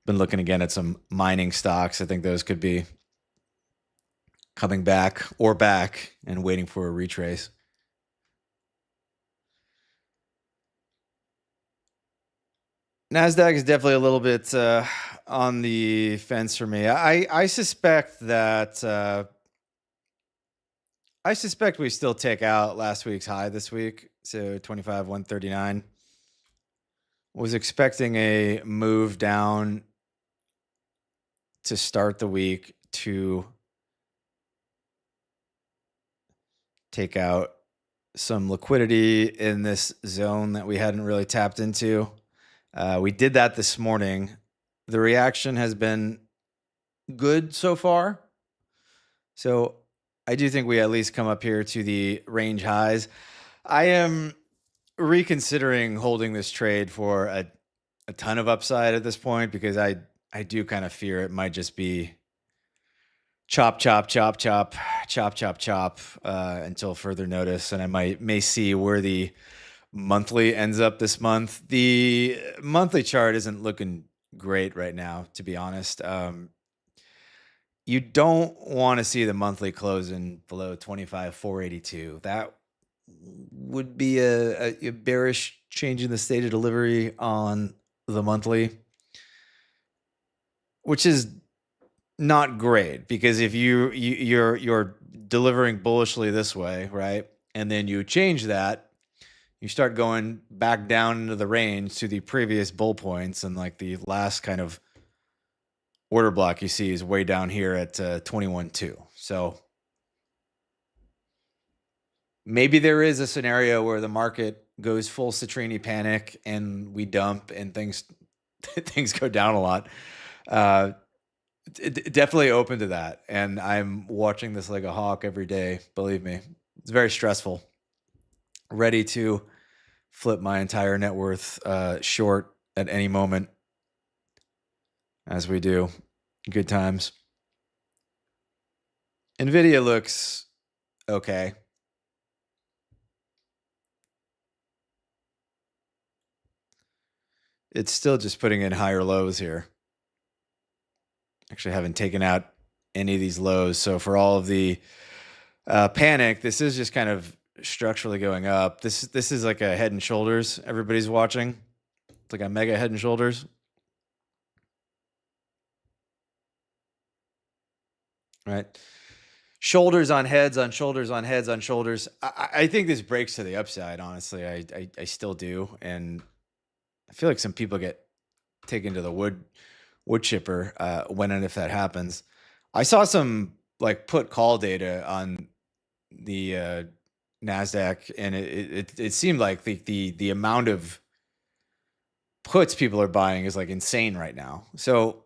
Been looking again at some mining stocks. I think those could be coming back and waiting for a retrace. NASDAQ is definitely a little bit on the fence for me. I suspect that I suspect we still take out last week's high this week. So 25,139. Was expecting a move down to start the week to take out some liquidity in this zone that we hadn't really tapped into. We did that this morning. The reaction has been good so far. So I do think we at least come up here to the range highs. I am reconsidering holding this trade for a ton of upside at this point, because I do kind of fear it might just be chop, chop, chop, chop, chop, chop, chop until further notice. And I may see where the monthly ends up this month. The monthly chart isn't looking great right now, to be honest. You don't want to see the monthly closing below 25,482. That would be a bearish change in the state of delivery on the monthly, which is not great, because if you're delivering bullishly this way, right, and then you change that, you start going back down into the range to the previous bull points, and like the last kind of order block you see is way down here at 21.2. So maybe there is a scenario where the market goes full Citrini panic and we dump and things go down a lot. Definitely open to that. And I'm watching this like a hawk every day. Believe me, it's very stressful. Ready to flip my entire net worth short at any moment, as we do. Good times. NVIDIA looks okay. It's still just putting in higher lows here. Actually haven't taken out any of these lows. So for all of the panic, this is just kind of structurally going up. This is like a head and shoulders everybody's watching. It's like a mega head and shoulders. Right? Shoulders on heads, on shoulders, on heads, on shoulders. I think this breaks to the upside, honestly. I still do. And I feel like some people get taken to the wood chipper when and if that happens. I saw some like put call data on the NASDAQ, and it seemed like the amount of puts people are buying is like insane right now. So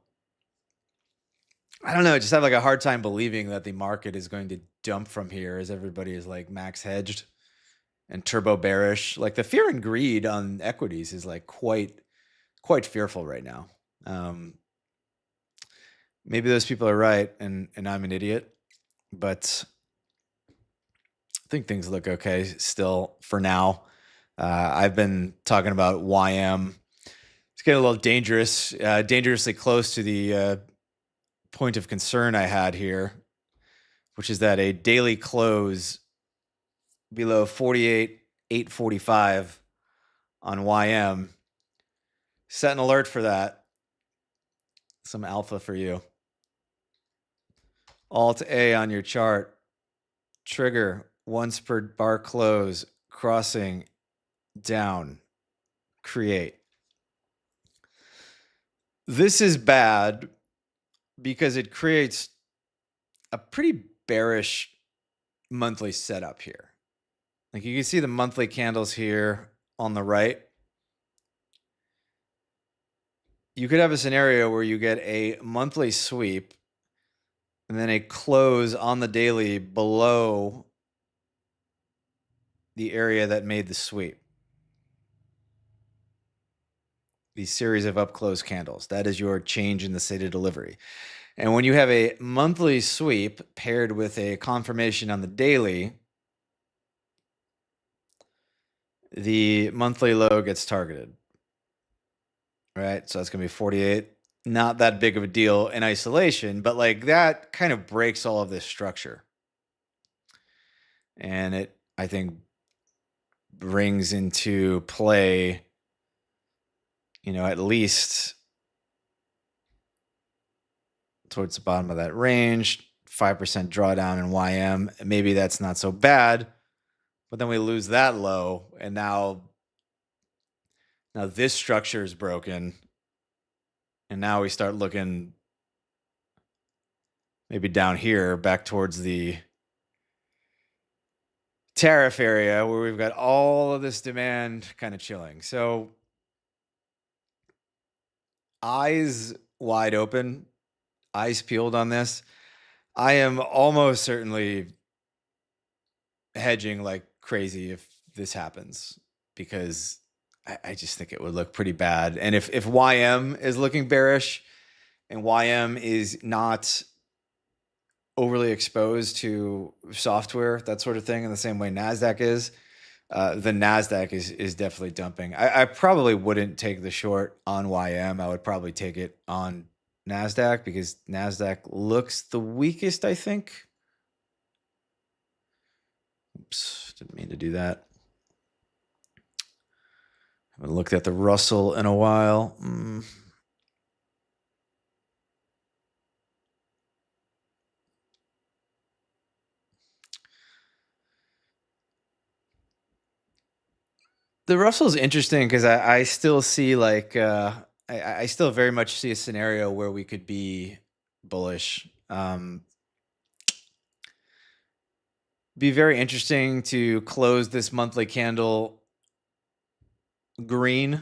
I don't know, I just have like a hard time believing that the market is going to dump from here, as everybody is like max hedged and turbo bearish. Like the fear and greed on equities is like quite fearful right now. Maybe those people are right and I'm an idiot, but I think things look okay still for now. I've been talking about YM. It's getting a little dangerous, dangerously close to the point of concern I had here, which is that a daily close below 48,845 on YM. Set an alert for that. Some alpha for you. Alt A on your chart. Trigger once per bar close, crossing down, create. This is bad because it creates a pretty bearish monthly setup here. Like you can see the monthly candles here on the right. You could have a scenario where you get a monthly sweep and then a close on the daily below the area that made the sweep. These series of up close candles. That is your change in the state of delivery. And when you have a monthly sweep paired with a confirmation on the daily, the monthly low gets targeted. Right? So that's going to be 48. Not that big of a deal in isolation, but like that kind of breaks all of this structure. And it, I think, brings into play, you know, at least towards the bottom of that range, 5% drawdown in YM. Maybe that's not so bad, but then we lose that low, and now this structure is broken, and now we start looking maybe down here back towards the tariff area where we've got all of this demand kind of chilling. So eyes wide open, eyes peeled on this. I am almost certainly hedging like crazy if this happens, because I just think it would look pretty bad. And if YM is looking bearish and YM is not overly exposed to software, that sort of thing, in the same way NASDAQ is, the NASDAQ is definitely dumping. I probably wouldn't take the short on YM. I would probably take it on NASDAQ, because NASDAQ looks the weakest, I think. Oops, didn't mean to do that. Haven't looked at the Russell in a while. The Russell's interesting because I still see like I still very much see a scenario where we could be bullish. Be very interesting to close this monthly candle green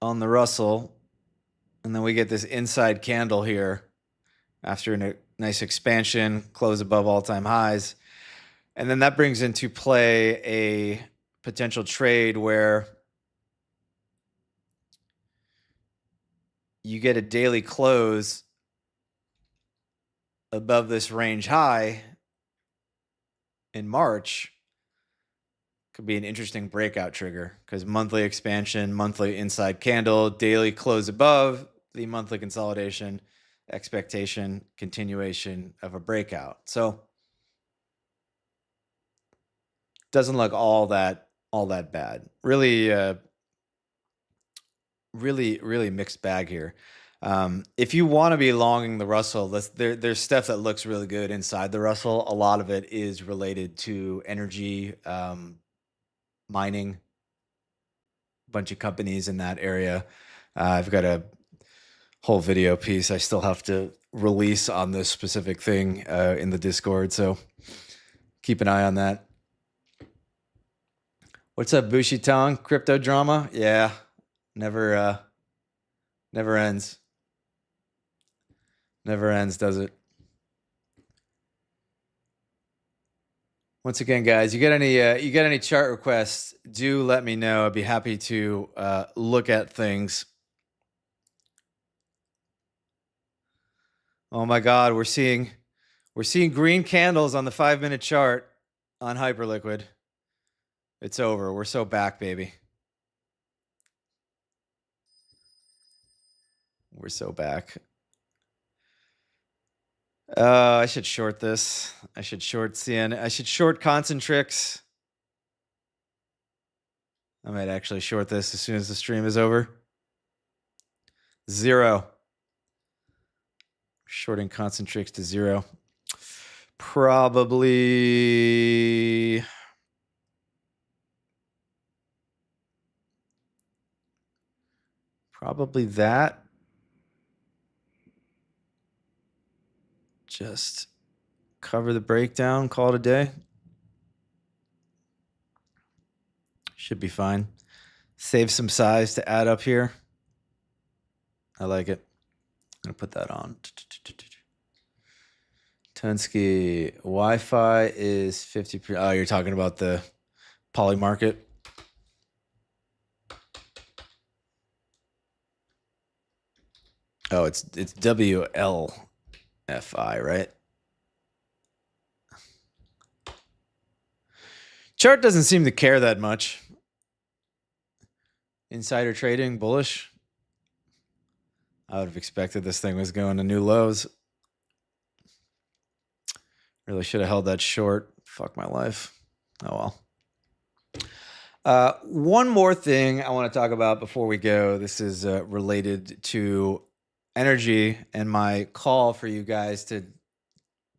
on the Russell, and then we get this inside candle here after a nice expansion, close above all-time highs. And then that brings into play a potential trade where you get a daily close above this range high in March. Could be an interesting breakout trigger, because monthly expansion, monthly inside candle, daily close above the monthly consolidation, expectation, continuation of a breakout. So doesn't look all that bad. Really mixed bag here. If you want to be longing the Russell, there's stuff that looks really good inside the Russell. A lot of it is related to energy, mining, a bunch of companies in that area. I've got a whole video piece I still have to release on this specific thing in the Discord, so keep an eye on that. What's up, Bushi Tong? Crypto drama? Yeah, never ends. Never ends, does it? Once again, guys, you got any chart requests, do let me know. I'd be happy to look at things. Oh my God, we're seeing green candles on the 5-minute chart on Hyperliquid. It's over. We're so back, baby. We're so back. I should short this. I should short CN. I should short Concentrix. I might actually short this as soon as the stream is over. 0. Shorting Concentrix to 0. Probably that. Just cover the breakdown, call it a day. Should be fine. Save some size to add up here. I like it. I'm going to put that on. Tunsky, Wi-Fi is 50%. Oh, you're talking about the poly market. Oh, it's WLFI, right? Chart doesn't seem to care that much. Insider trading, bullish. I would have expected this thing was going to new lows. Really should have held that short. Fuck my life. Oh well. One more thing I want to talk about before we go. This is related to energy and my call for you guys to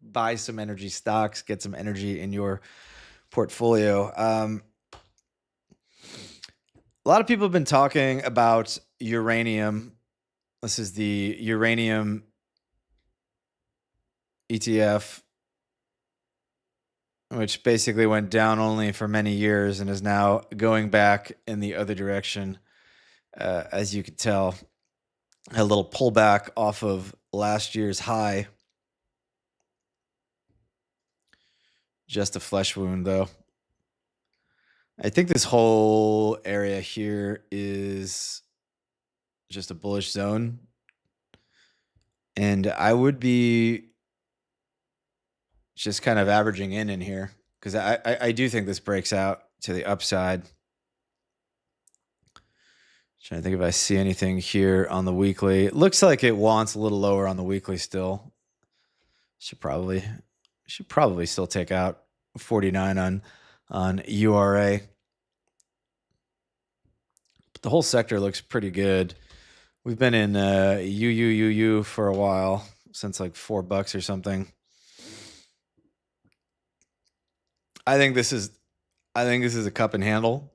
buy some energy stocks, get some energy in your portfolio. A lot of people have been talking about uranium. This is the uranium ETF, which basically went down only for many years and is now going back in the other direction. As you could tell, a little pullback off of last year's high. Just a flesh wound, though. I think this whole area here is just a bullish zone. And I would be just kind of averaging in here because I do think this breaks out to the upside. Trying to think if I see anything here on the weekly. It looks like it wants a little lower on the weekly still. Should probably still take out 49 on URA. But the whole sector looks pretty good. We've been in UUUU for a while, since like $4 or something. I think this is a cup and handle.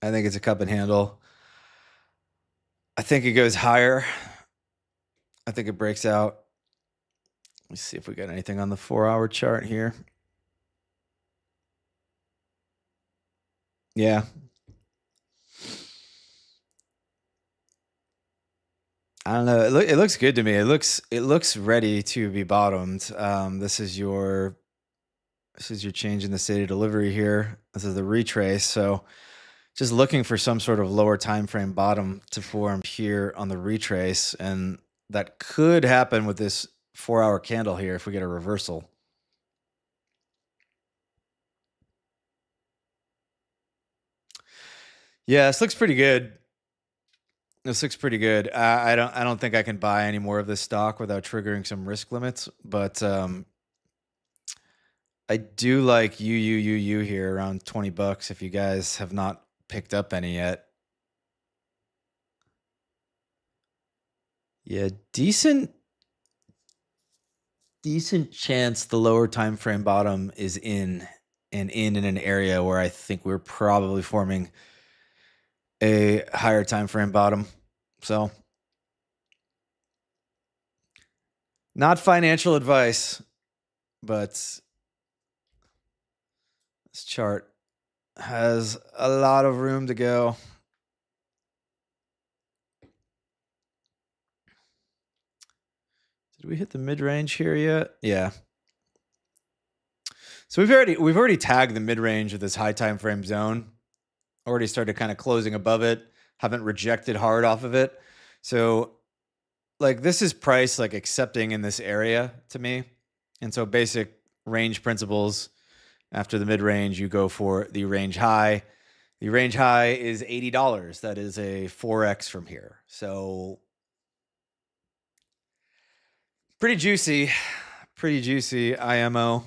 I think it's a cup and handle. I think it goes higher. I think it breaks out. Let's see if we got anything on the 4-hour chart here. Yeah. I don't know. It looks good to me. It looks ready to be bottomed. This is your change in the state of delivery here. This is the retrace. So just looking for some sort of lower time frame bottom to form here on the retrace, and that could happen with this 4-hour candle here if we get a reversal. Yeah, this looks pretty good. This looks pretty good. I don't think I can buy any more of this stock without triggering some risk limits, but I do like UUUU here around $20 if you guys have not picked up any yet. Yeah, decent chance the lower time frame bottom is in an area where I think we're probably forming a higher time frame bottom. So not financial advice, but this chart has a lot of room to go. Did we hit the mid-range here yet? Yeah. So we've already tagged the mid-range of this high time frame zone. Already started kind of closing above it. Haven't rejected hard off of it. So like this is price like accepting in this area to me. And so basic range principles, after the mid-range, you go for the range high. The range high is $80. That is a 4x from here. So pretty juicy IMO.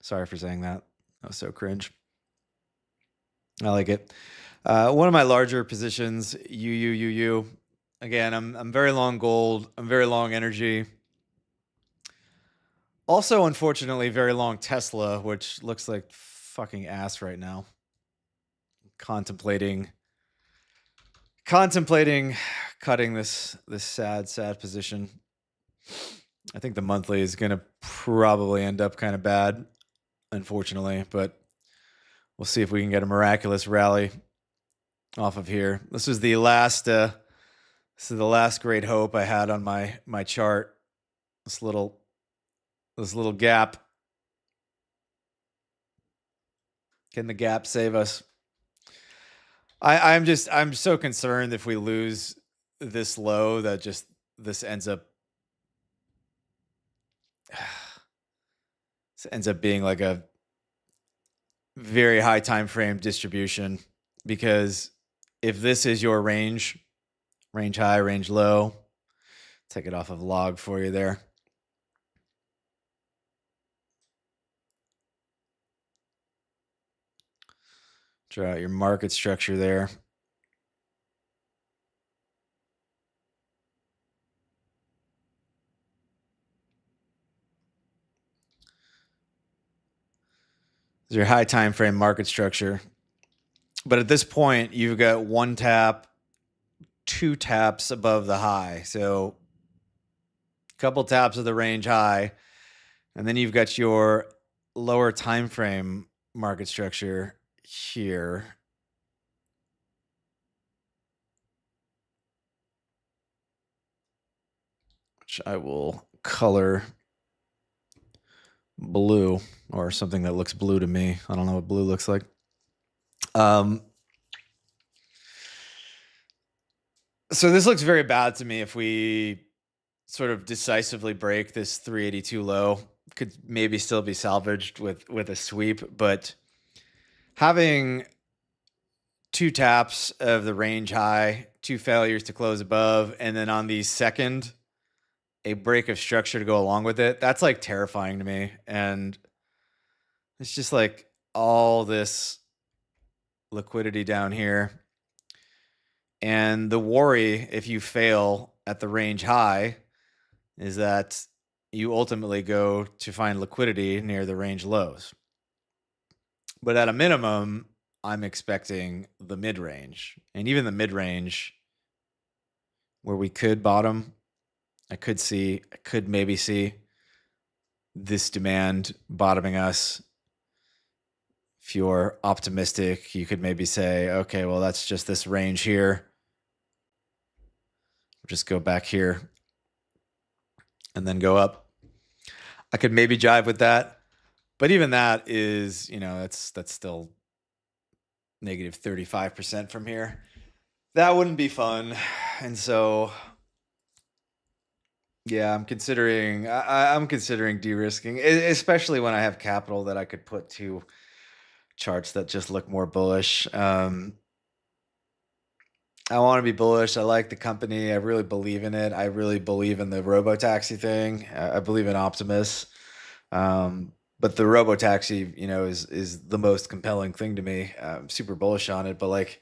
Sorry for saying that. That was so cringe. I like it. One of my larger positions, UUUU. Again, I'm very long gold. I'm very long energy. Also, unfortunately, very long Tesla, which looks like fucking ass right now. Contemplating cutting this sad position. I think the monthly is going to probably end up kind of bad, unfortunately, but we'll see if we can get a miraculous rally off of here. This is the last great hope I had on my chart. This little gap. Can the gap save us? I'm so concerned if we lose this low that just this ends up being like a very high time frame distribution, because if this is your range high, range low, take it off of log for you there. Draw out your market structure there. is your high time frame market structure. But at this point, you've got one tap, two taps above the high. So a couple taps of the range high, and then you've got your lower time frame market structure here. Which I will color blue, or something that looks blue to me. I don't know what blue looks like. So this looks very bad to me. If we sort of decisively break this 382 low, could maybe still be salvaged with a sweep, but having two taps of the range high, two failures to close above, and then on the second, a break of structure to go along with it, that's like terrifying to me. And it's just like all this liquidity down here. And the worry, if you fail at the range high, is that you ultimately go to find liquidity near the range lows. But at a minimum, I'm expecting the mid-range. And even the mid-range, where we could bottom, I could maybe see this demand bottoming us. If you're optimistic, you could maybe say, okay, well, that's just this range here. We'll just go back here and then go up. I could maybe jive with that. But even that is, that's still negative 35% from here. That wouldn't be fun. And so, yeah, I'm considering de-risking, especially when I have capital that I could put to charts that just look more bullish. I want to be bullish. I like the company. I really believe in it. I really believe in the robo-taxi thing. I believe in Optimus. But the robo-taxi, is the most compelling thing to me. I'm super bullish on it, but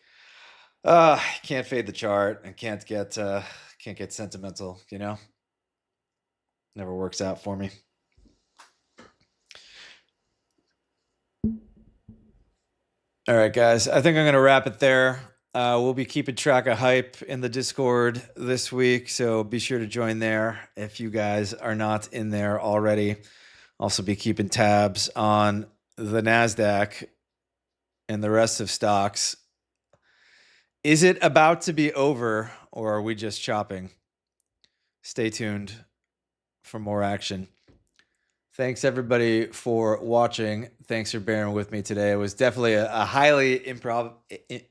can't fade the chart and can't get sentimental, Never works out for me. All right, guys. I think I'm going to wrap it there. We'll be keeping track of hype in the Discord this week, so be sure to join there if you guys are not in there already. Also be keeping tabs on the NASDAQ and the rest of stocks. Is it about to be over, or are we just chopping? Stay tuned for more action. Thanks everybody for watching. Thanks for bearing with me today. It was definitely a highly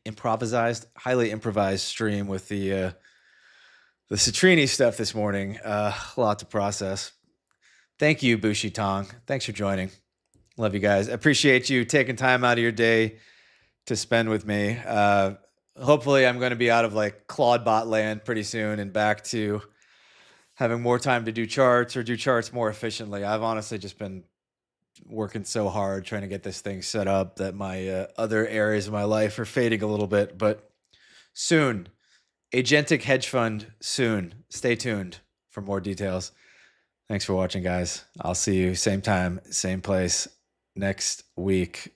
improvised stream with the Citrini stuff this morning. A lot to process. Thank you, Bushi Tong. Thanks for joining. Love you guys. Appreciate you taking time out of your day to spend with me. Hopefully I'm going to be out of Claudebot land pretty soon and back to having more time to do charts or do charts more efficiently. I've honestly just been working so hard trying to get this thing set up that my other areas of my life are fading a little bit, but soon. Agentic hedge fund soon. Stay tuned for more details. Thanks for watching, guys. I'll see you same time, same place next week.